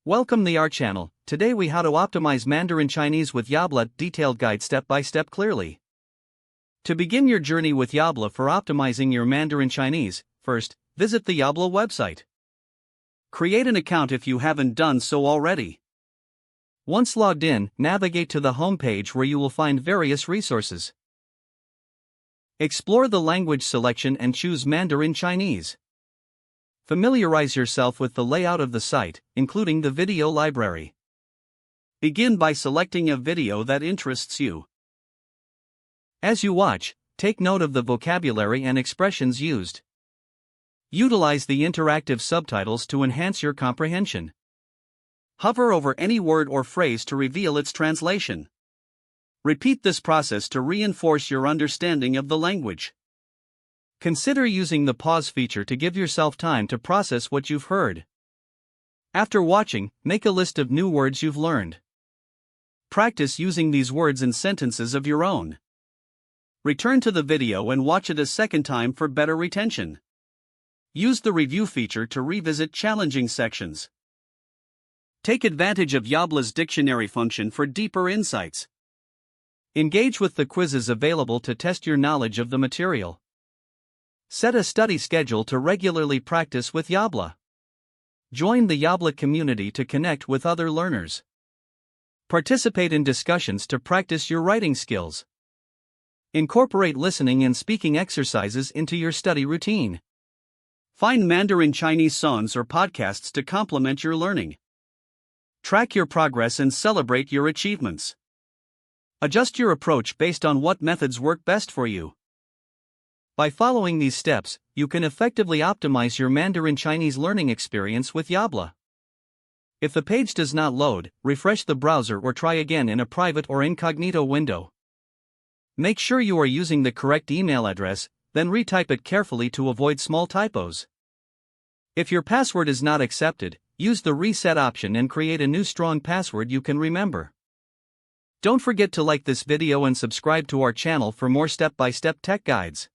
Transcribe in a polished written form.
Welcome to our channel. Today we how to optimize Mandarin Chinese with Yabla, detailed guide step by step clearly. To begin your journey with Yabla for optimizing your Mandarin Chinese, first, visit the Yabla website. Create an account if you haven't done so already. Once logged in, navigate to the home page where you will find various resources. Explore the language selection and choose Mandarin Chinese. Familiarize yourself with the layout of the site, including the video library. Begin by selecting a video that interests you. As you watch, take note of the vocabulary and expressions used. Utilize the interactive subtitles to enhance your comprehension. Hover over any word or phrase to reveal its translation. Repeat this process to reinforce your understanding of the language. Consider using the pause feature to give yourself time to process what you've heard. After watching, make a list of new words you've learned. Practice using these words in sentences of your own. Return to the video and watch it a second time for better retention. Use the review feature to revisit challenging sections. Take advantage of Yabla's dictionary function for deeper insights. Engage with the quizzes available to test your knowledge of the material. Set a study schedule to regularly practice with Yabla. Join the Yabla community to connect with other learners. Participate in discussions to practice your writing skills. Incorporate listening and speaking exercises into your study routine. Find Mandarin Chinese songs or podcasts to complement your learning. Track your progress and celebrate your achievements. Adjust your approach based on what methods work best for you. By following these steps, you can effectively optimize your Mandarin Chinese learning experience with Yabla. If the page does not load, refresh the browser or try again in a private or incognito window. Make sure you are using the correct email address, then retype it carefully to avoid small typos. If your password is not accepted, use the reset option and create a new strong password you can remember. Don't forget to like this video and subscribe to our channel for more step-by-step tech guides.